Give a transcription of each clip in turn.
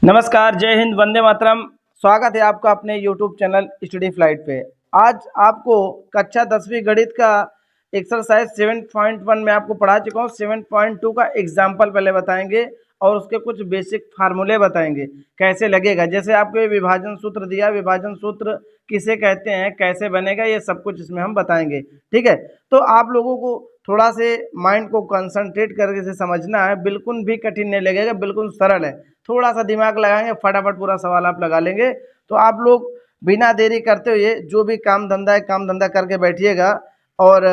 नमस्कार, जय हिंद, वंदे मातरम। स्वागत है आपका अपने YouTube चैनल स्टडी फ्लाइट पे। आज आपको कक्षा 10वीं गणित का एक्सरसाइज 7.1 में आपको पढ़ा चुका हूँ। 7.2 का एग्जाम्पल पहले बताएंगे और उसके कुछ बेसिक फार्मूले बताएंगे कैसे लगेगा। जैसे आपको ये विभाजन सूत्र दिया, विभाजन सूत्र किसे कहते हैं, कैसे बनेगा, ये सब कुछ इसमें हम बताएंगे। ठीक है, तो आप लोगों को थोड़ा से माइंड को कंसंट्रेट करके से समझना है। बिल्कुल भी कठिन नहीं लगेगा, बिल्कुल सरल है। थोड़ा सा दिमाग लगाएंगे, फटाफट पूरा सवाल आप लगा लेंगे। तो आप लोग बिना देरी करते हुए जो भी काम धंधा है, काम धंधा करके बैठिएगा और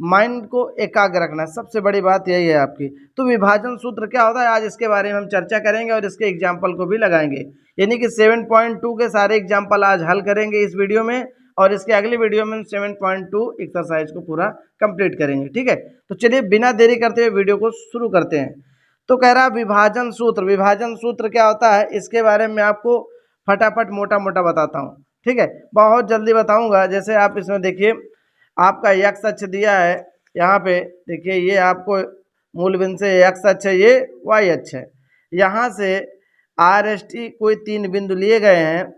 माइंड को एकाग्र रखना, सबसे बड़ी बात यही है आपकी। तो विभाजन सूत्र क्या होता है, आज इसके बारे में हम चर्चा करेंगे और इसके एग्जाम्पल को भी लगाएंगे। यानी कि 7.2 के सारे एग्जाम्पल आज हल करेंगे इस वीडियो में, और इसके अगली वीडियो में 7.2 एक्सरसाइज को पूरा कंप्लीट करेंगे। ठीक है, तो चलिए बिना देरी करते हुए वीडियो को शुरू करते हैं। तो कह रहा विभाजन सूत्र, विभाजन सूत्र क्या होता है इसके बारे में आपको फटाफट मोटा मोटा बताता हूँ। ठीक है, बहुत जल्दी बताऊंगा। जैसे आप इसमें देखिए, आपका एक्स अक्ष दिया है, यहाँ पे देखिए ये आपको मूल बिंदु से एक्स अक्ष है, ये वाई अक्ष है। यहाँ से आर एस टी कोई 3 बिंदु लिए गए हैं।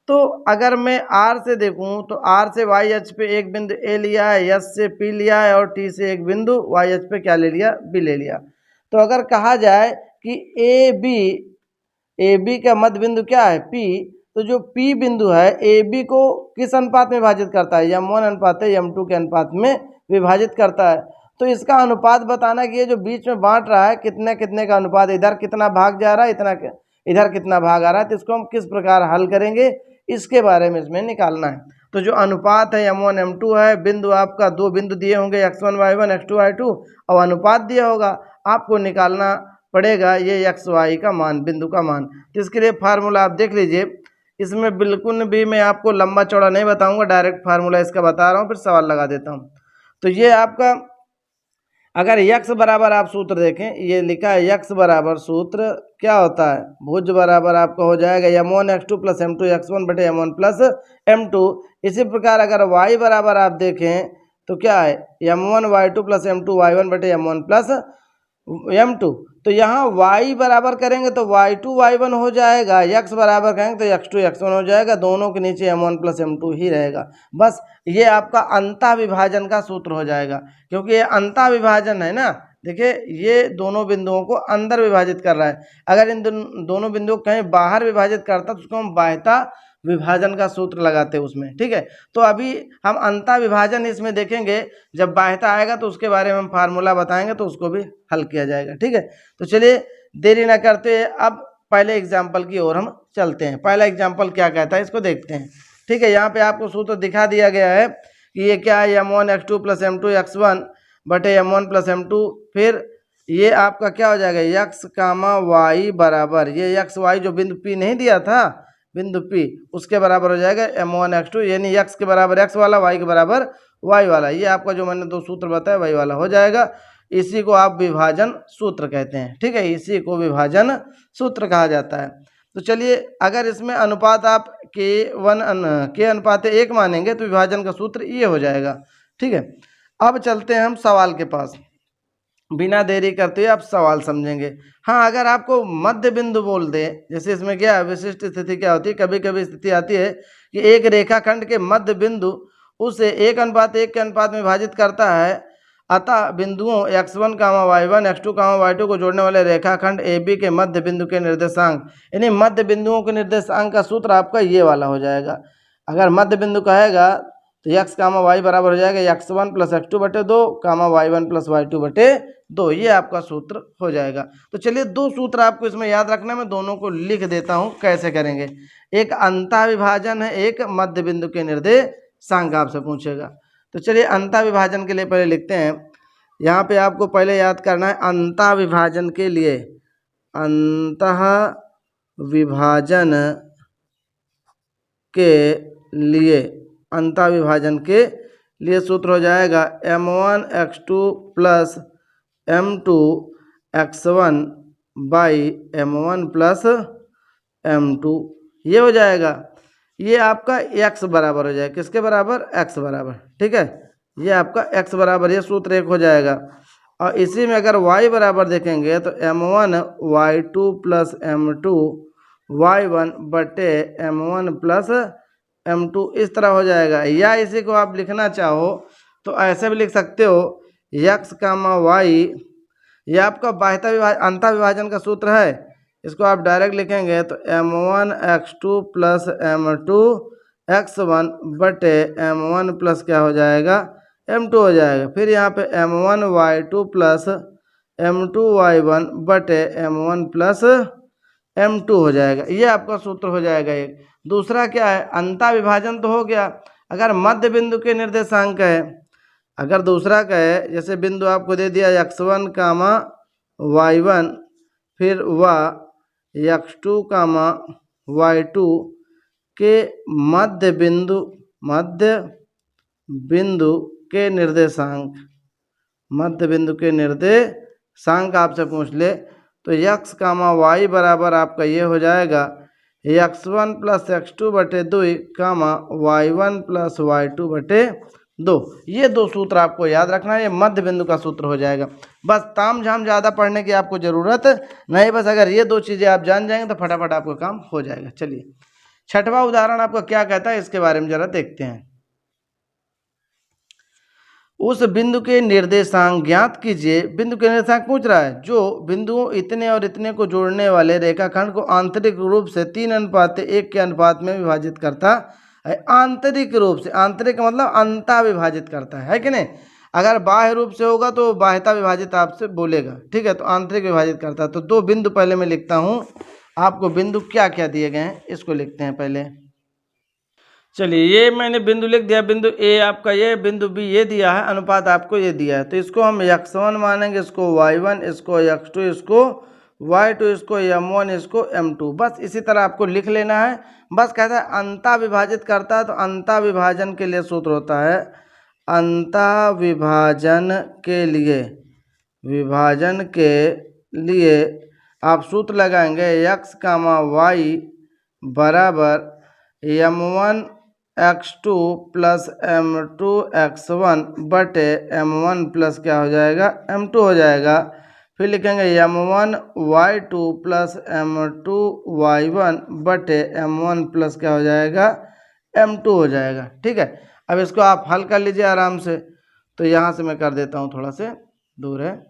तो अगर मैं आर से देखूं तो आर से वाई अक्ष पे एक बिंदु ए लिया है, एस से पी लिया है और टी से एक बिंदु वाई अक्ष पे क्या ले लिया, बी ले लिया। तो अगर कहा जाए कि ए बी का मध्य बिंदु क्या है, पी, तो जो पी बिंदु है ए बी को किस अनुपात में विभाजित करता है, M1 अनुपात है M2 के अनुपात में विभाजित करता है। तो इसका अनुपात बताना कि ये जो बीच में बांट रहा है कितने कितने का अनुपात, इधर कितना भाग जा रहा है, इतना इधर कितना भाग आ रहा है, तो इसको हम किस प्रकार हल करेंगे इसके बारे में इसमें निकालना है। तो जो अनुपात है M1 M2 है, बिंदु आपका 2 बिंदु दिए होंगे x1 y1 x2 y2 और अनुपात दिया होगा, आपको निकालना पड़ेगा ये एक्स वाई का मान, बिंदु का मान। तो इसके लिए फार्मूला आप देख लीजिए। इसमें बिल्कुल भी मैं आपको लंबा चौड़ा नहीं बताऊंगा, डायरेक्ट फार्मूला इसका बता रहा हूँ, फिर सवाल लगा देता हूँ। तो ये आपका अगर x बराबर आप सूत्र देखें, ये लिखा है x बराबर सूत्र क्या होता है, भुज बराबर आपका हो जाएगा M1 x2 plus M2 x1 बटे M1 प्लस M2। इसी प्रकार अगर y बराबर आप देखें तो क्या है, M1 y2 plus M2 y1 बटे M1 प्लस M2। तो यहाँ y बराबर करेंगे तो y2 y1 हो जाएगा, x बराबर करेंगे तो x2 x1 हो जाएगा, दोनों के नीचे M1 प्लस M2 ही रहेगा। बस ये आपका अंतः विभाजन का सूत्र हो जाएगा, क्योंकि ये अंतः विभाजन है ना। देखिए ये दोनों बिंदुओं को अंदर विभाजित कर रहा है। अगर इन दोनों बिंदुओं को कहीं बाहर विभाजित करता तो उसको हम बाह्यता विभाजन का सूत्र लगाते उसमें। ठीक है, तो अभी हम अंतः विभाजन इसमें देखेंगे, जब बाह्यता आएगा तो उसके बारे में हम फार्मूला बताएंगे तो उसको भी हल किया जाएगा। ठीक है, तो चलिए देरी ना करते अब पहले एग्जाम्पल की ओर हम चलते हैं। पहला एग्जाम्पल क्या कहता है इसको देखते हैं। ठीक है, यहाँ पे आपको सूत्र दिखा दिया गया है कि ये क्या है, M1 x2 plus M2 x1 बटे M1 प्लस M2। फिर ये आपका क्या हो जाएगा, x कामा वाई बराबर, ये x y जो बिंदु P नहीं दिया था, बिंदु P, उसके बराबर हो जाएगा M1 x2, यानी x के बराबर x वाला, y के बराबर y वाला। ये आपका जो मैंने 2 सूत्र बताया वही वाला हो जाएगा। इसी को आप विभाजन सूत्र कहते हैं। ठीक है, इसी को विभाजन सूत्र कहा जाता है। तो चलिए अगर इसमें अनुपात आप के अनुपात 1 मानेंगे तो विभाजन का सूत्र ये हो जाएगा। ठीक है, अब चलते हैं हम सवाल के पास। बिना देरी करते हुए आप सवाल समझेंगे। हाँ, अगर आपको मध्य बिंदु बोल दे, जैसे इसमें क्या है, विशिष्ट स्थिति क्या होती है, कभी कभी स्थिति आती है कि एक रेखाखंड के मध्य बिंदु उसे 1:1 के अनुपात में विभाजित करता है, अतः बिंदुओं x1 कामा y1 x2 कामा y2 को जोड़ने वाले रेखाखंड AB के मध्य बिंदु के निर्देशांक, यानी मध्य बिंदुओं के निर्देशांक का सूत्र आपका ये वाला हो जाएगा। अगर मध्य बिंदु कहेगा तो x कामा y बराबर हो जाएगा x1 प्लस x2 बटे 2 कामा y1 प्लस y2 बटे 2, ये आपका सूत्र हो जाएगा। तो चलिए 2 सूत्र आपको इसमें याद रखना, मैं दोनों को लिख देता हूँ कैसे करेंगे। एक अंतः विभाजन है, एक मध्य बिंदु के निर्देशांक आपसे पूछेगा। तो चलिए अंतः विभाजन के लिए पहले लिखते हैं। यहाँ पे आपको पहले याद करना है अंतः विभाजन के लिए, अंतः विभाजन के लिए, अंतः विभाजन के लिए सूत्र हो जाएगा M1 x2 plus M2 x1 by M1 plus M2, ये हो जाएगा। ये आपका x बराबर हो जाएगा, किसके बराबर, x बराबर। ठीक है, ये आपका x बराबर, ये सूत्र 1 हो जाएगा। और इसी में अगर y बराबर देखेंगे तो M1 y2 plus M2 y1 बटे m1 प्लस m2 इस तरह हो जाएगा। या इसी को आप लिखना चाहो तो ऐसे भी लिख सकते हो x कामा y, ये आपका बाह्यता विभाजन अंतः विभाजन का सूत्र है। इसको आप डायरेक्ट लिखेंगे तो m1 x2 plus m2 x1 बटे m1 प्लस क्या हो जाएगा m2 हो जाएगा। फिर यहाँ पे m1 y2 plus m2 y1 बटे m1 प्लस m2 हो जाएगा। ये आपका सूत्र हो जाएगा एक। दूसरा क्या है, अंतः विभाजन तो हो गया। अगर मध्य बिंदु के निर्देशांक है, अगर दूसरा का है जैसे बिंदु आपको दे दिया x1 कामा y1 फिर x2 कामा y2 के मध्य बिंदु के निर्देशांक आपसे पूछ ले तो x कामा y बराबर आपका ये हो जाएगा x1 प्लस x2 बटे 2 कामा y1 प्लस y2 बटे 2। ये दो सूत्र आपको याद रखना है, ये मध्य बिंदु का सूत्र हो जाएगा। बस ताम झाम ज़्यादा पढ़ने की आपको ज़रूरत नहीं, बस अगर ये दो चीज़ें आप जान जाएंगे तो फटाफट आपका काम हो जाएगा। चलिए छठवां उदाहरण आपका क्या कहता है इसके बारे में जरा देखते हैं। उस बिंदु के निर्देशांक ज्ञात कीजिए। बिंदु के निर्देशांक पूछ रहा है जो बिंदुओं इतने और इतने को जोड़ने वाले रेखाखंड को आंतरिक रूप से 3:1 के अनुपात में विभाजित करता है। आंतरिक रूप से, आंतरिक का मतलब अंतः विभाजित करता है कि नहीं। अगर बाह्य रूप से होगा तो बाह्यता विभाजित आपसे बोलेगा, ठीक है। तो आंतरिक विभाजित करता है। तो दो बिंदु पहले मैं लिखता हूँ, आपको बिंदु क्या क्या दिए गए हैं इसको लिखते हैं पहले। चलिए ये मैंने बिंदु लिख दिया, बिंदु ए आपका ये, बिंदु बी ये दिया है, अनुपात आपको ये दिया है। तो इसको हम x1 मानेंगे, इसको y1, इसको x2, इसको y2, इसको m1, इसको m2। बस इसी तरह आपको लिख लेना है। बस कहता है अंतः विभाजित करता है, तो अंतः विभाजन के लिए सूत्र होता है, अंतः विभाजन के लिए आप सूत्र लगाएंगे x कामा y बराबर m1 x2 plus m2 x1 बटे m1 प्लस क्या हो जाएगा m2 हो जाएगा। फिर लिखेंगे m1 y2 plus m2 y1 बटे m1 प्लस क्या हो जाएगा m2 हो जाएगा, ठीक है। अब इसको आप हल कर लीजिए आराम से। तो यहाँ से मैं कर देता हूँ, थोड़ा से दूर है।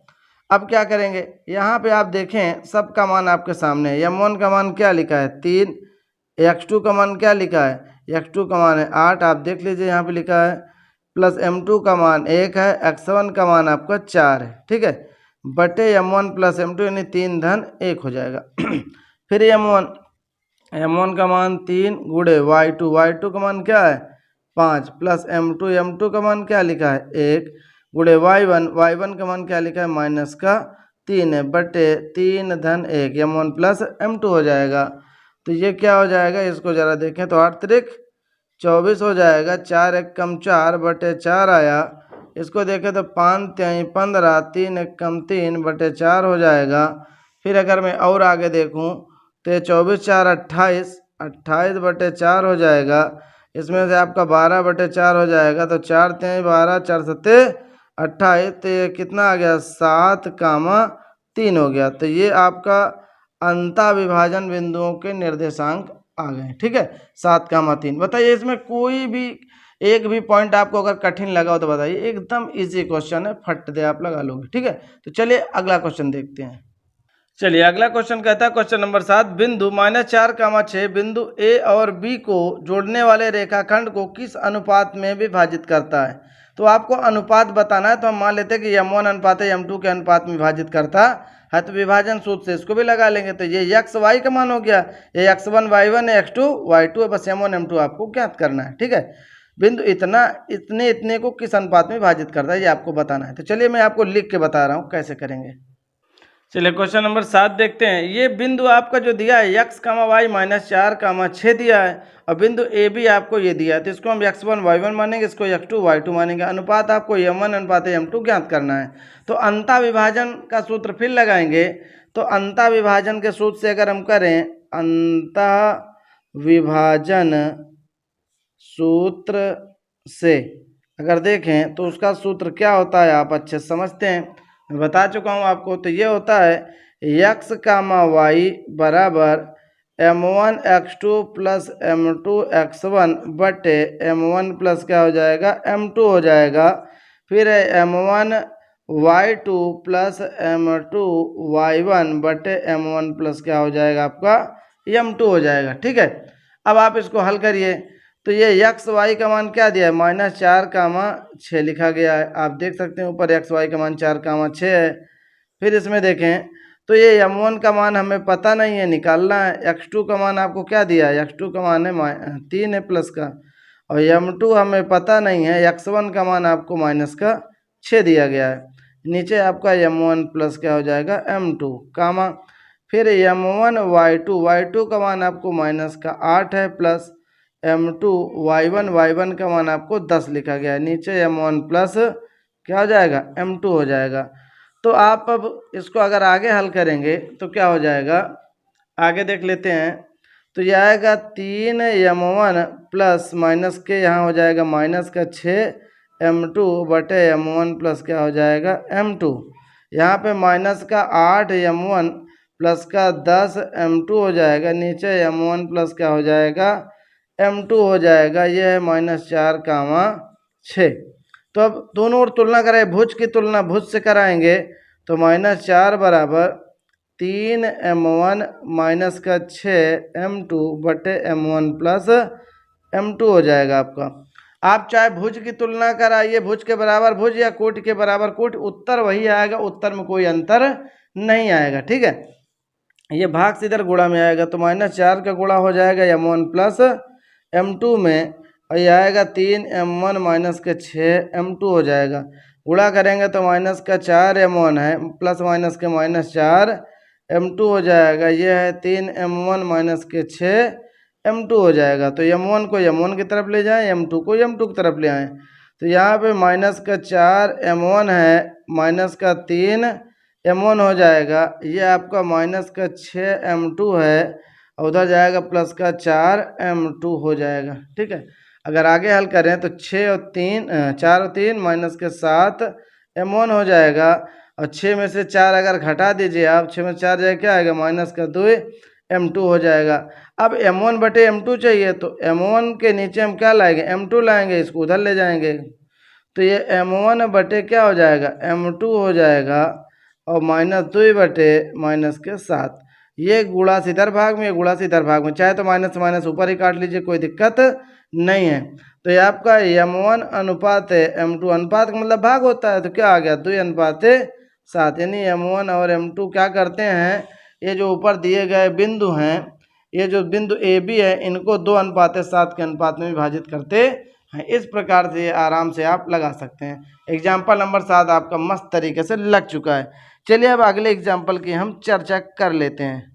अब क्या करेंगे, यहाँ पे आप देखें सबका मान आपके सामने है। m1 का मान क्या लिखा है 3, x2 का मान क्या लिखा है, x2 का मान है 8, आप देख लीजिए यहाँ पे लिखा है, प्लस m2 का मान 1 है, x1 का मान आपका 4 है, ठीक है, बटे m1 प्लस m2 यानी 3 धन 1 हो जाएगा। फिर m1 का मान 3 गुड़े y2 का मान क्या है 5 प्लस m2 का मान क्या लिखा है 1 गुड़े y1 का मान क्या लिखा है माइनस का 3 है, बटे 3 धन 1 m1 प्लस m2 हो जाएगा। तो ये क्या हो जाएगा, इसको ज़रा देखें तो 8 त्रिक 24 हो जाएगा, 4 1 कम 4 बटे 4 आया। इसको देखें तो 5 3 15, 3 1 कम 3 बटे 4 हो जाएगा। फिर अगर मैं और आगे देखूं तो 24 4 28, 28 बटे 4 हो जाएगा। इसमें से आपका 12 बटे 4 हो जाएगा। तो 4 3 12, 4 7 28, तो ये कितना आ गया 7 कामा 3 हो गया। तो ये आपका अंतः विभाजन बिंदुओं के निर्देशांक आ गए, ठीक है 7 कामा 3। बताइए इसमें कोई भी एक भी पॉइंट आपको अगर कठिन लगा हो तो बताइए, एकदम इजी क्वेश्चन है, फट दे आप लगा लोगे, ठीक है। तो चलिए अगला क्वेश्चन देखते हैं। चलिए अगला क्वेश्चन कहता है क्वेश्चन नंबर 7, बिंदु -4,6 बिंदु ए और बी को जोड़ने वाले रेखाखंड को किस अनुपात में विभाजित करता है। तो आपको अनुपात बताना है। तो हम मान लेते हैं कि m1 अनुपात m2 के अनुपात में विभाजित करता है, तो विभाजन सूत्र से इसको भी लगा लेंगे। तो ये x y का मान हो गया, ये x1 y1 है, x2 y2 है, बस m1 m2 आपको ज्ञात करना है, ठीक है। बिंदु इतने को किस अनुपात में विभाजित करता है ये आपको बताना है। तो चलिए मैं आपको लिख के बता रहा हूँ कैसे करेंगे। चलिए क्वेश्चन नंबर 7 देखते हैं। ये बिंदु आपका जो दिया है x, y -4,6 दिया है, और बिंदु ए बी आपको ये दिया है। तो इसको हम x1 y1 मानेंगे, इसको x2 y2 मानेंगे। अनुपात आपको m1 अनुपात m2 ज्ञात करना है। तो अंतः विभाजन का सूत्र फिर लगाएंगे। तो अंतः विभाजन के सूत्र से अगर हम करें, अंतः विभाजन सूत्र से अगर देखें तो उसका सूत्र क्या होता है आप अच्छे समझते हैं, मैं बता चुका हूँ आपको। तो ये होता है x, y बराबर m1 x2 plus m2 x1 बटे m1 प्लस क्या हो जाएगा m2 हो जाएगा। फिर है m1 y2 plus m2 y1 बटे m1 प्लस क्या हो जाएगा आपका m2 हो जाएगा। ठीक है, अब आप इसको हल करिए तो ये एक्स वाई का मान क्या दिया है -4, 6 लिखा गया है। आप देख सकते हैं ऊपर एक्स वाई का मान 4, 6 है। फिर इसमें देखें तो ये m1 का मान हमें पता नहीं है, निकालना है। x2 का मान आपको क्या दिया है, x2 का मान है 3 है प्लस का, और m2 हमें पता नहीं है। x1 का मान आपको -6 दिया गया है। नीचे आपका m1 प्लस क्या हो जाएगा m2 कामा, फिर m1 y2 का मान आपको -8 है प्लस m2 y1 का मान आपको 10 लिखा गया है। नीचे m1 प्लस क्या हो जाएगा m2 हो जाएगा। तो आप अब इसको अगर आगे हल करेंगे तो क्या हो जाएगा, आगे देख लेते हैं। तो यह आएगा 3m1 प्लस माइनस के यहाँ हो जाएगा -6m2 बटे m1 प्लस क्या हो जाएगा m2। यहाँ पे -8m1 प्लस का 10m2 हो जाएगा। नीचे m1 प्लस क्या हो जाएगा m2 हो जाएगा। यह है -4, 6। तो अब दोनों ओर तुलना करें, भुज की तुलना भुज से कराएंगे तो -4 बराबर 3m1 माइनस का 6m2 बटे m1 प्लस m2 हो जाएगा आपका। आप चाहे भुज की तुलना कराइए, भुज के बराबर भुज या कोटि के बराबर कोटि, उत्तर वही आएगा, उत्तर में कोई अंतर नहीं आएगा। ठीक है, ये भाग से इधर गुणा में आएगा तो -4 का गुणा हो जाएगा m1 प्लस m2 में, और ये आएगा 3m1 माइनस के 6m2 हो जाएगा। गुणा करेंगे तो -4m1 है प्लस माइनस के -4m2 हो जाएगा। ये है 3m1 माइनस के 6m2 हो जाएगा। तो m1 को m1 की तरफ ले जाएं, m2 को m2 की तरफ ले आएँ। तो यहाँ पे -4m1 है माइनस का 3m1 हो जाएगा। ये आपका -6m2 है, उधर जाएगा प्लस का 4m2 हो जाएगा। ठीक है, अगर आगे हल करें तो 4 और 3 माइनस के 7m1 हो जाएगा, और 6 में से 4 अगर घटा दीजिए आप, 6 में 4 जाए क्या आएगा -2m2 हो जाएगा। अब m1 बटे m2 चाहिए तो m1 के नीचे हम क्या लाएंगे m2 लाएंगे, इसको उधर ले जाएंगे तो ये m1 बटे क्या हो जाएगा m2 हो जाएगा, और -2 बटे -7। ये गुणा से इधर भाग में, ये गुणा से इधर भाग में, चाहे तो माइनस से माइनस ऊपर ही काट लीजिए, कोई दिक्कत नहीं है। तो ये आपका m1 अनुपात है m2, अनुपात का मतलब भाग होता है, तो क्या आ गया 2:7, यानी m1 और m2 क्या करते हैं, ये जो ऊपर दिए गए बिंदु हैं, ये जो बिंदु ए बी है, इनको 2:7 के अनुपात में विभाजित करते हैं। इस प्रकार से आराम से आप लगा सकते हैं। एग्जाम्पल नंबर 7 आपका मस्त तरीके से लग चुका है। चलिए अब अगले एग्जाम्पल की हम चर्चा कर लेते हैं।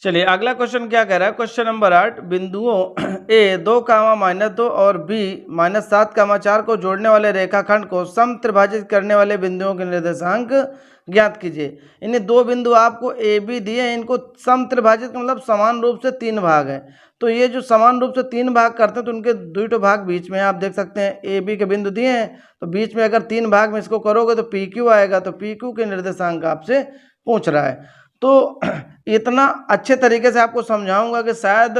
चलिए अगला क्वेश्चन क्या कह रहा है, क्वेश्चन नंबर 8, बिंदुओं ए 2, -2 और बी -7, 4 को जोड़ने वाले रेखाखंड को समत्रिभाजित करने वाले बिंदुओं के निर्देशांक ज्ञात कीजिए। इन्हें दो बिंदु आपको ए बी दिए हैं, इनको समत्रिभाजित का मतलब समान रूप से 3 भाग है। तो ये जो समान रूप से 3 भाग करते हैं तो उनके 2 भाग बीच में आप देख सकते हैं, ए बी के बिंदु दिए हैं तो बीच में अगर 3 भाग में इसको करोगे तो पी क्यू आएगा। तो पी क्यू के निर्देशांक आपसे पूछ रहा है। तो इतना अच्छे तरीके से आपको समझाऊंगा कि शायद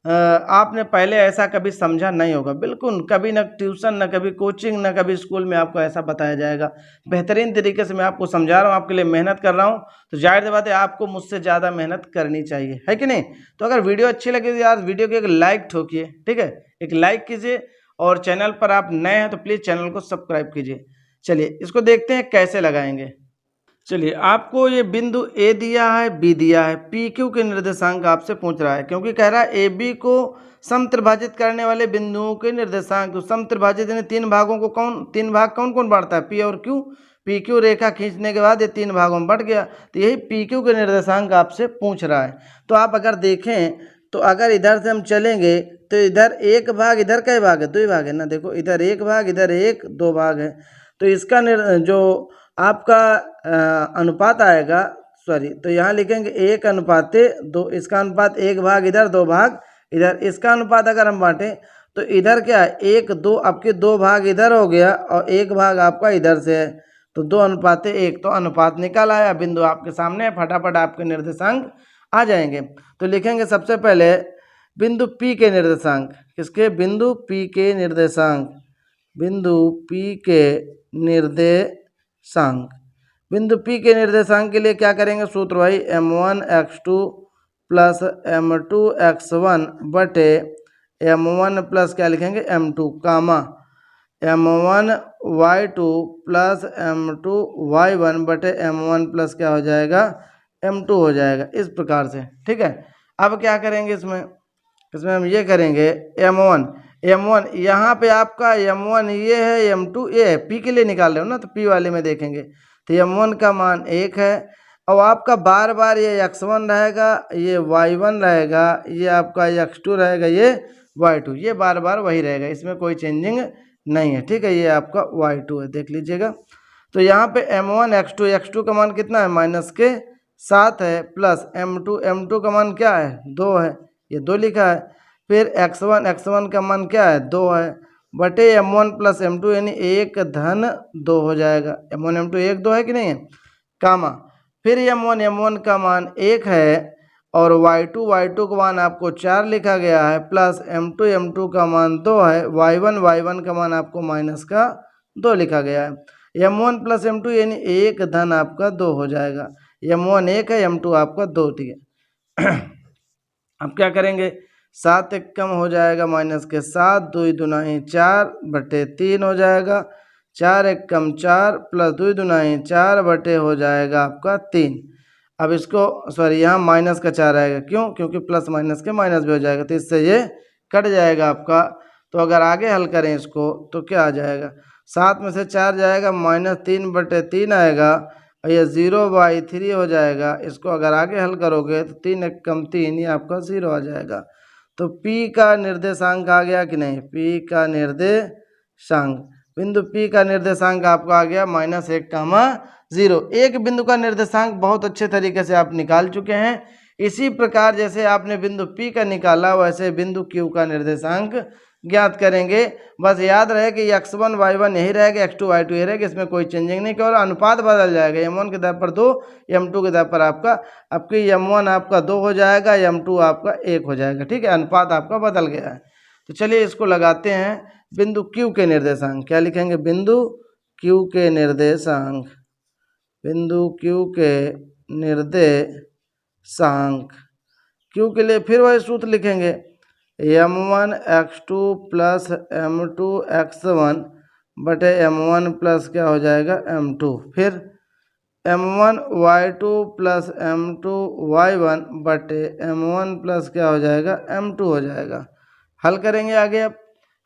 आपने पहले ऐसा कभी समझा नहीं होगा। बिल्कुल कभी ना ट्यूशन, ना कभी कोचिंग, ना कभी स्कूल में आपको ऐसा बताया जाएगा। बेहतरीन तरीके से मैं आपको समझा रहा हूँ, आपके लिए मेहनत कर रहा हूँ, तो जाहिर सी बात है आपको मुझसे ज़्यादा मेहनत करनी चाहिए, है कि नहीं। तो अगर वीडियो अच्छी लगी तो यार वीडियो को एक लाइक ठोकिए, ठीक है, एक लाइक कीजिए, और चैनल पर आप नए हैं तो प्लीज़ चैनल को सब्सक्राइब कीजिए। चलिए इसको देखते हैं कैसे लगाएंगे। चलिए आपको ये बिंदु ए दिया है, बी दिया है, पी क्यू के निर्देशांक आपसे पूछ रहा है, क्योंकि कह रहा है ए बी को समत्रिभाजित करने वाले बिंदुओं के निर्देशांक। तो समत्रिभाजित यानी 3 भागों को तीन भाग कौन कौन बांटता है, पी और क्यू। पी क्यू रेखा खींचने के बाद ये 3 भागों में बट गया, तो यही पी क्यू के निर्देशांक आपसे पूछ रहा है। तो आप अगर देखें तो अगर इधर से हम चलेंगे तो इधर एक भाग, इधर कई भाग है, 2 भाग है ना, देखो इधर एक भाग, इधर 1, 2 भाग है। तो इसका जो आपका अनुपात आएगा, सॉरी, तो यहाँ लिखेंगे 1:2, इसका अनुपात 1 भाग इधर, 2 भाग इधर। इसका अनुपात अगर हम बांटें तो इधर क्या है 1, 2, आपके 2 भाग इधर हो गया और 1 भाग आपका इधर से है, तो 2:1। तो अनुपात निकल आया, बिंदु आपके सामने है, फटाफट आपके निर्देशांक आ जाएंगे। तो लिखेंगे सबसे पहले बिंदु P के निर्देशांक, किसके, बिंदु P के निर्देशांक, बिंदु P के निर्देशांक। बिंदु P के निर्देशांक के लिए क्या करेंगे, सूत्र भाई m1 x2 plus m2 x1 बटे m1 प्लस क्या लिखेंगे m2 कामा m1 y2 plus m2 y1 बटे m1 प्लस क्या हो जाएगा m2 हो जाएगा, इस प्रकार से। ठीक है, अब क्या करेंगे इसमें हम ये करेंगे m1 यहाँ पे आपका m1 ये है, m2 ये है, p के लिए निकाल रहे हो ना, तो p वाले में देखेंगे तो m1 का मान 1 है। और आपका बार बार ये x1 रहेगा, ये y1 रहेगा, ये आपका x2 रहेगा, ये y2, ये बार बार वही रहेगा, इसमें कोई चेंजिंग नहीं है। ठीक है, ये आपका y2 है, देख लीजिएगा। तो यहाँ पे m1 x2 का मान कितना है, -7 है, प्लस m2 का मान क्या है, 2 है, ये 2 लिखा है। फिर x1 का मान क्या है, 2 है, बटे m1 प्लस m2 यानी 1 धन 2 हो जाएगा। m1 m2 1 2 है कि नहीं है, कामा फिर m1 का मान 1 है और y2 का मान आपको 4 लिखा गया है, प्लस m2 का मान 2 है, y1 का मान आपको -2 लिखा गया है। m1 प्लस m2 यानी 1 धन आपका 2 हो जाएगा। m1 1 है, m2 आपका 2, ठीक है। अब क्या करेंगे, 7 एक कम हो जाएगा -7, 2 दूनाई 4 बटे 3 हो जाएगा, 4 एक कम 4 प्लस 2 दूनाई 4 बटे हो जाएगा आपका 3। अब इसको सॉरी यहाँ माइनस का 4 आएगा, क्यों, क्योंकि प्लस माइनस के माइनस भी हो जाएगा, तो इससे ये कट जाएगा आपका। तो अगर आगे हल करें इसको तो क्या आ जाएगा, 7 में से 4 जाएगा, -3 बटे 3 आएगा, और ये 0/3 हो जाएगा। इसको अगर आगे हल करोगे तो 3 एक कम 3, ये आपका 0 आ जाएगा। तो P का निर्देशांक आ गया कि नहीं, P का निर्देशांक, बिंदु P का निर्देशांक आपका आ गया -1, 0। एक बिंदु का निर्देशांक बहुत अच्छे तरीके से आप निकाल चुके हैं। इसी प्रकार जैसे आपने बिंदु P का निकाला, वैसे बिंदु Q का निर्देशांक ज्ञात करेंगे। बस याद रहे कि x1 y1 यही रहेगा, x2 y2 यही रहेगा, इसमें कोई चेंजिंग नहीं, केवल अनुपात बदल जाएगा। m1 के दर पर 2, m2 के दर पर आपकी m1 आपका 2 हो जाएगा, m2 आपका 1 हो जाएगा। ठीक है, अनुपात आपका बदल गया है। तो चलिए इसको लगाते हैं, बिंदु Q के निर्देशांक क्या लिखेंगे, बिंदु Q के निर्देशांक, बिंदु Q के निर्देशांक, Q के लिए फिर वही सूत्र लिखेंगे, m1 x2 plus m2 x1 बटे m1 प्लस क्या हो जाएगा m2, फिर m1 y2 plus m2 y1 बटे m1 प्लस क्या हो जाएगा m2 हो जाएगा। हल करेंगे आगे, अब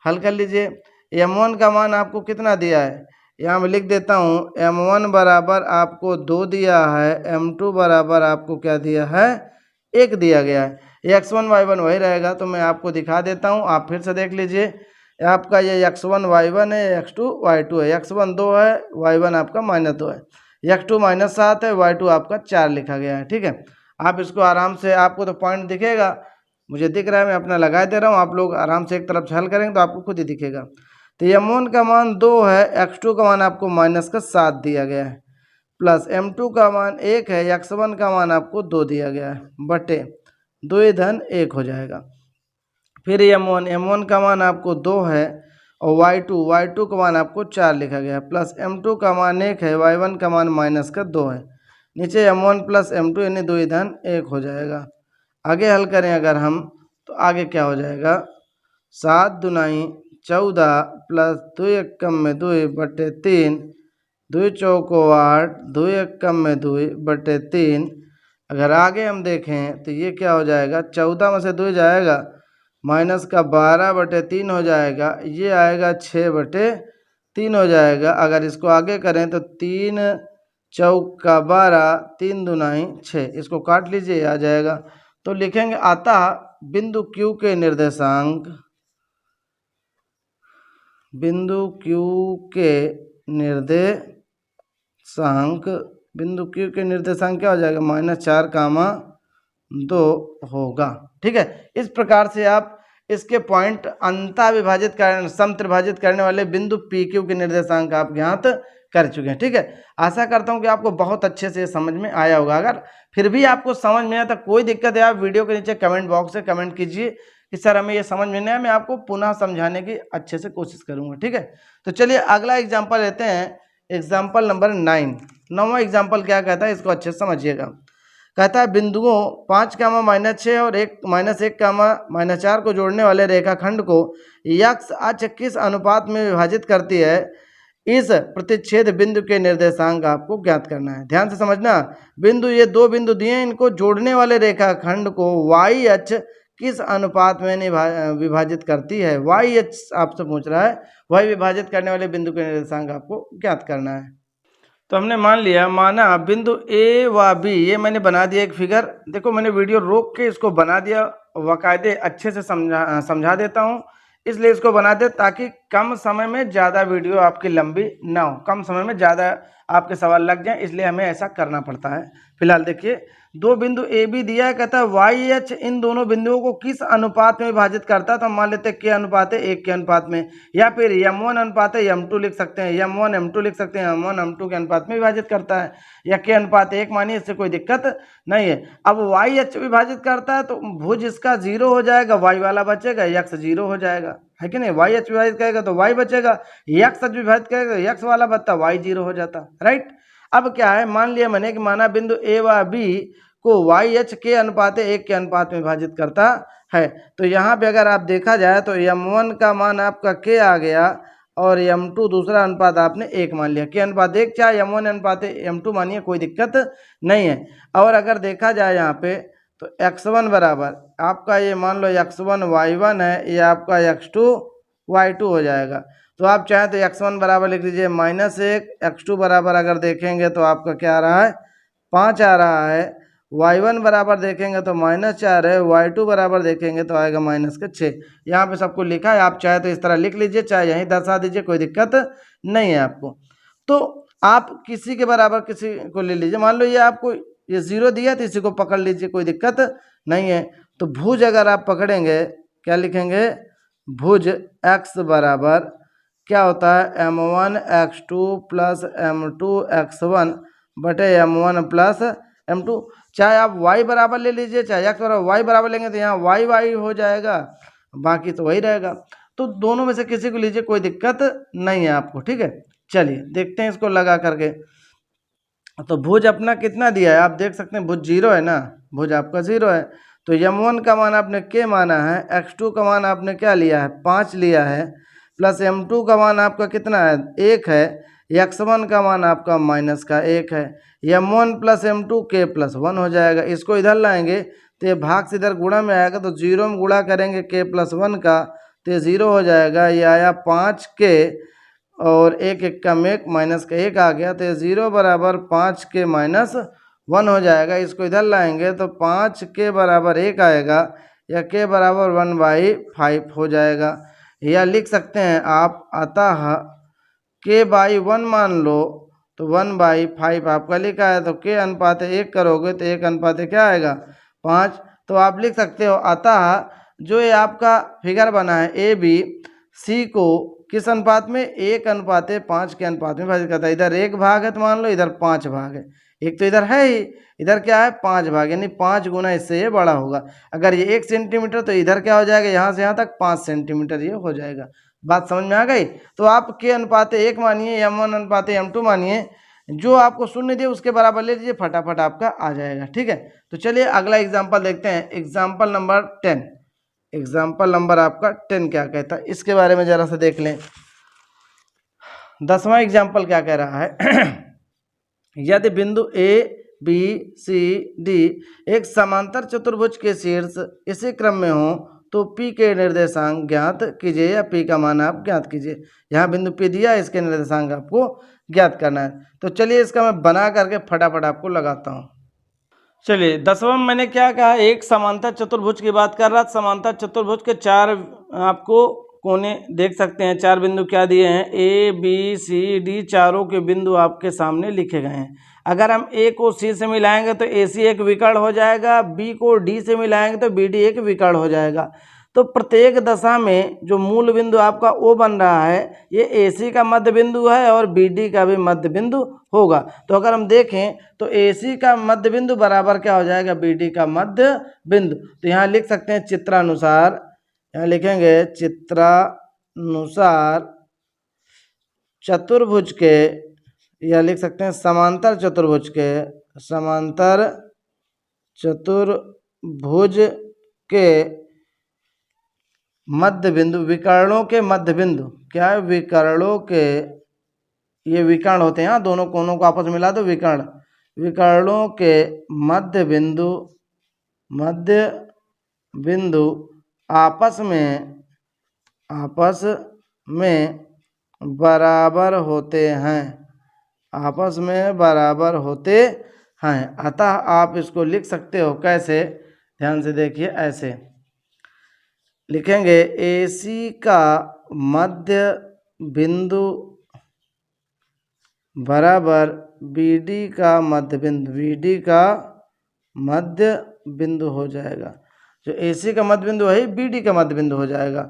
हल कर लीजिए। m1 का मान आपको कितना दिया है, यहाँ मैं लिख देता हूँ, m1 बराबर आपको 2 दिया है, m2 बराबर आपको क्या दिया है, 1 दिया गया है। x1 y1 वही रहेगा, तो मैं आपको दिखा देता हूँ, आप फिर से देख लीजिए। आपका ये x1 y1 है, x2 y2 है, x1 2 है, y1 आपका -2 है, x2 -7 है, y2 आपका 4 लिखा गया है। ठीक है, आप इसको आराम से, आपको तो पॉइंट दिखेगा, मुझे दिख रहा है, मैं अपना लगा दे रहा हूँ, आप लोग आराम से एक तरफ से हल करेंगे तो आपको खुद ही दिखेगा। तो m1 का मान 2 है, x2 का मान आपको -7 दिया गया है, प्लस m2 का मान 1 है, x1 का मान आपको 2 दिया गया है, बटे 2 धन 1 हो जाएगा। फिर m1 का मान आपको 2 है, और y2 का मान आपको 4 लिखा गया है, प्लस m2 का मान 1 है, y1 का मान -2 है, नीचे m1 प्लस m2 यानी 2 धन 1 हो जाएगा। आगे हल करें अगर हम, तो आगे क्या हो जाएगा, 7 दूनाई 14 प्लस 2 एक कम में 2 बटे 3, 2 चौको 8, 2 एक कम में 2 बटे 3। अगर आगे हम देखें तो ये क्या हो जाएगा, 14 में से 2 जाएगा, माइनस का 12 बटे 3 हो जाएगा, ये आएगा 6 बटे 3 हो जाएगा। अगर इसको आगे करें तो 3 चौका 12, 3 दूनाई 6, इसको काट लीजिए, आ जाएगा। तो लिखेंगे अतः बिंदु Q के निर्देशांक, बिंदु Q के निर्देशांक, बिंदु Q के निर्देशांक क्या हो जाएगा, -4, 2 होगा। ठीक है, इस प्रकार से आप इसके पॉइंट अंतःविभाजित करने, समत्रिभाजित करने वाले बिंदु PQ के निर्देशांक आप ज्ञात कर चुके हैं। ठीक है, आशा करता हूं कि आपको बहुत अच्छे से समझ में आया होगा। अगर फिर भी आपको समझ में आया तो कोई दिक्कत है, आप वीडियो के नीचे कमेंट बॉक्स से कमेंट कीजिए कि सर हमें ये समझ में नहीं आया, मैं आपको पुनः समझाने की अच्छे से कोशिश करूंगा। ठीक है, तो चलिए अगला एग्जाम्पल लेते हैं, एग्जाम्पल नंबर 9। 9वां एग्जाम्पल क्या कहता है, इसको अच्छे से समझिएगा। कहता है बिंदुओं 5, -6 और 1, -1, -4 को जोड़ने वाले रेखाखंड को यक्ष अक्ष किस अनुपात में विभाजित करती है, इस प्रतिच्छेद बिंदु के निर्देशांक आपको ज्ञात करना है। ध्यान से समझना, बिंदु, ये दो बिंदु दिए हैं, इनको जोड़ने वाले रेखाखंड को y अक्ष किस अनुपात में विभाजित करती है। y अक्ष आपसे पूछ रहा है, y विभाजित करने वाले बिंदु के निर्देशांक आपको ज्ञात करना है। तो हमने मान लिया, माना बिंदु ए व बी, ये मैंने बना दिया एक फिगर। देखो मैंने वीडियो रोक के इसको बना दिया, बाकायदे अच्छे से समझा देता हूँ, इसलिए इसको बना दे ताकि कम समय में ज़्यादा वीडियो आपकी लंबी ना हो, कम समय में ज़्यादा आपके सवाल लग जाएं, इसलिए हमें ऐसा करना पड़ता है। फिलहाल देखिए, दो बिंदु ए बी दिया है, कहता है वाई एच इन दोनों बिंदुओं को किस अनुपात में विभाजित करता है। तो हम मान लेते हैं के अनुपात है 1 के अनुपात में, या फिर m1 अनुपात है m2 लिख सकते हैं, m1 m2 लिख सकते हैं, m1 m2 के अनुपात में विभाजित करता है, या के अनुपात 1 मानिए, इससे कोई दिक्कत नहीं है। अब वाई एच विभाजित करता है तो भुज इसका 0 हो जाएगा, वाई वाला बचेगा, यक्स 0 हो जाएगा, है कि नहीं। वाई एच विभाजित करेगा तो वाई बचेगा, यक्स विभाजित करेगा तो यक्स वाला बचता, वाई 0 हो जाता, राइट। अब क्या है, मान लिया मैंने कि माना बिंदु ए व बी को वाई एच के अनुपात 1 के अनुपात में विभाजित करता है। तो यहाँ पे अगर आप देखा जाए तो m1 का मान आपका के आ गया और m2 दूसरा अनुपात आपने 1 मान लिया, के अनुपात 1, चाहे m1 अनुपात m2 मानिए, कोई दिक्कत नहीं है। और अगर देखा जाए यहाँ पे तो x1 बराबर आपका ये मान लो x1 y1 है, ये आपका x2 y2 हो जाएगा। तो आप चाहें तो x1 बराबर लिख लीजिए -1, x2 बराबर अगर देखेंगे तो आपका क्या आ रहा है 5 आ रहा है, y1 बराबर देखेंगे तो -4 है, y2 बराबर देखेंगे तो आएगा -6। यहाँ पे सबको लिखा है, आप चाहे तो इस तरह लिख लीजिए, चाहे यहीं दर्शा दीजिए, कोई दिक्कत नहीं है आपको। तो आप किसी के बराबर किसी को ले लीजिए, मान लो ये आपको ये 0 दिया तो इसी को पकड़ लीजिए, कोई दिक्कत नहीं है। तो भुज अगर आप पकड़ेंगे, क्या लिखेंगे, भुज x बराबर क्या होता है m1 x2 plus m2 x1 बटे m1 प्लस m2। चाहे आप y बराबर ले लीजिए, चाहे x बराबर y बराबर लेंगे तो यहाँ y हो जाएगा, बाकी तो वही रहेगा। तो दोनों में से किसी को लीजिए, कोई दिक्कत नहीं है आपको। ठीक है, चलिए देखते हैं इसको लगा करके। तो भुज अपना कितना दिया है, आप देख सकते हैं भुज 0 है ना, भुज आपका 0 है। तो m1 का मान आपने के माना है, x2 का मान आपने क्या लिया है 5 लिया है, प्लस m2 का मान आपका कितना है 1 है, x1 का मान आपका -1 है, m1 प्लस m2 के प्लस 1 हो जाएगा। इसको इधर लाएंगे तो ये भाग से इधर गुणा में आएगा, तो 0 में गुणा करेंगे के प्लस 1 का तो ये 0 हो जाएगा। ये आया 5 के और 1 1 का में माइनस का 1 आ गया, तो ये 0 बराबर 5 के -1 हो जाएगा। इसको इधर लाएंगे तो 5 के बराबर 1 आएगा, या के बराबर 1/5 हो जाएगा। या लिख सकते हैं आप, अतः k/1 मान लो तो 1/5 आपका लिखा है, तो k अनुपात 1 करोगे तो 1 अनुपात क्या आएगा 5। तो आप लिख सकते हो, अतः जो ये आपका फिगर बना है ए बी सी को किस अनुपात में 1/5 के अनुपात में विभाजित करता है। इधर 1 भाग है तो मान लो इधर 5 भाग है, एक तो इधर है ही, इधर क्या है 5 भाग, यानी 5 गुना इससे ये बड़ा होगा। अगर ये 1 सेंटीमीटर तो इधर क्या हो जाएगा, यहाँ से यहाँ तक 5 सेंटीमीटर ये हो जाएगा। बात समझ में आ गई। तो आप के अनुपात 1 मानिए, m1 अनुपात m2 मानिए, जो आपको शून्य दिए उसके बराबर ले लीजिए, फटाफट आपका आ जाएगा। ठीक है, तो चलिए अगला एग्जाम्पल देखते हैं, एग्जाम्पल नंबर 10। एग्जाम्पल नंबर आपका 10 क्या कहता है, इसके बारे में जरा सा देख लें। 10वां एग्जाम्पल क्या कह रहा है यदि बिंदु ए बी सी डी एक समांतर चतुर्भुज के शीर्ष इसी क्रम में हो तो P के निर्देशांक ज्ञात कीजिए, या P का मान आप ज्ञात कीजिए। यहाँ बिंदु P दिया, इसके निर्देशांक आपको ज्ञात करना है। तो चलिए इसका मैं बना करके फटाफट आपको लगाता हूँ। चलिए 10वां मैंने क्या कहा, एक समांतर चतुर्भुज की बात कर रहा था। समांतर चतुर्भुज के 4 आपको कोने देख सकते हैं, 4 बिंदु क्या दिए हैं, ए बी सी डी, चारों के बिंदु आपके सामने लिखे गए हैं। अगर हम ए को सी से मिलाएंगे तो ए सी एक विकर्ण हो जाएगा, बी को डी से मिलाएंगे तो बी डी एक विकर्ण हो जाएगा। तो प्रत्येक दशा में जो मूल बिंदु आपका ओ बन रहा है ये AC का मध्य बिंदु है और BD का भी मध्य बिंदु होगा। तो अगर हम देखें तो AC का मध्य बिंदु बराबर क्या हो जाएगा, BD का मध्य बिंदु। तो यहाँ लिख सकते हैं चित्रानुसार, यहाँ लिखेंगे चित्रानुसार चतुर्भुज के, या लिख सकते हैं समांतर चतुर्भुज के, समांतर चतुर्भुज के मध्य बिंदु, विकर्णों के मध्य बिंदु, क्या है, विकर्णों के, ये विकर्ण होते हैं, दोनों कोनों को आपस में मिला दो विकर्ण, विकर्णों के मध्य बिंदु, मध्य बिंदु आपस में बराबर होते हैं, आपस में बराबर होते हैं। अतः आप इसको लिख सकते हो कैसे, ध्यान से देखिए, ऐसे लिखेंगे AC का मध्य बिंदु बराबर BD का मध्य बिंदु, BD का मध्य बिंदु हो जाएगा। जो AC का मध्य बिंदु है BD का मध्य बिंदु हो जाएगा।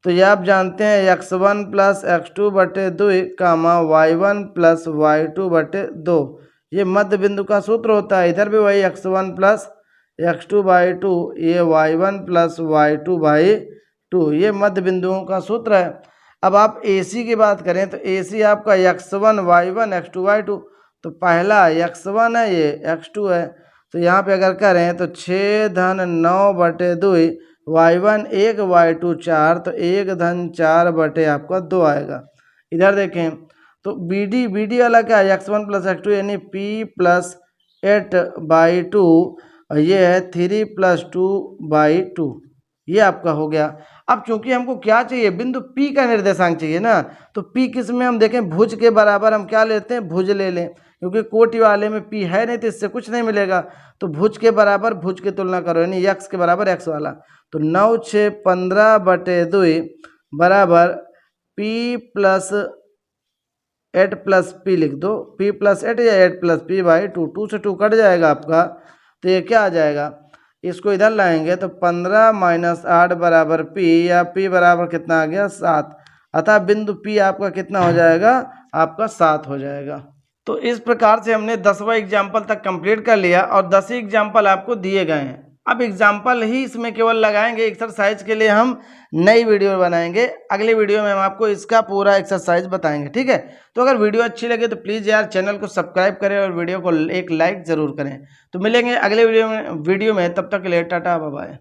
तो ये आप जानते हैं x1 प्लस x2 बटे 2 कामा y1 प्लस y2 बटे 2, ये मध्य बिंदु का सूत्र होता है। इधर भी वही x1 प्लस x2 बाई 2, ये y1 प्लस y2 बाई 2, ये मध्य बिंदुओं का सूत्र है। अब आप AC की बात करें तो AC आपका x1 y1 x2 y2, तो पहला x1 है, ये x2 है, तो यहाँ पे अगर करें तो 6 धन 9 बटे 2, y1 1 y2 4, तो 1 धन 4 बटे आपका 2 आएगा। इधर देखें तो BD वाला क्या है, x1 प्लस x2 यानी P प्लस 8 बाई 2, और ये है 3 प्लस 2 बाई 2, ये आपका हो गया। अब चूंकि हमको क्या चाहिए, बिंदु P का निर्देशांक चाहिए ना, तो P किस में हम देखें, भुज के बराबर हम क्या लेते हैं, भुज ले लें, क्योंकि कोटि वाले में P है नहीं तो इससे कुछ नहीं मिलेगा। तो भुज के बराबर भुज की तुलना करो, यानी x के बराबर x वाला, तो 9 6 15 बटे 2 बराबर P प्लस 8 प्लस P लिख दो, P प्लस 8 या 8 प्लस P बाई 2, 2 से 2 कट जाएगा आपका, तो ये क्या आ जाएगा, इसको इधर लाएंगे तो 15 माइनस 8 बराबर P, या P बराबर कितना आ गया, 7। अतः बिंदु P आपका कितना हो जाएगा, आपका 7 हो जाएगा। तो इस प्रकार से हमने 10वां एग्जाम्पल तक कंप्लीट कर लिया और 10 ही एग्जाम्पल आपको दिए गए हैं। अब एग्जाम्पल ही इसमें केवल लगाएंगे, एक्सरसाइज के लिए हम नई वीडियो बनाएंगे। अगले वीडियो में हम आपको इसका पूरा एक्सरसाइज बताएंगे, ठीक है। तो अगर वीडियो अच्छी लगे तो प्लीज़ यार चैनल को सब्सक्राइब करें और वीडियो को एक लाइक ज़रूर करें। तो मिलेंगे अगले वीडियो में, तब तक के लिए टाटा बाय बाय।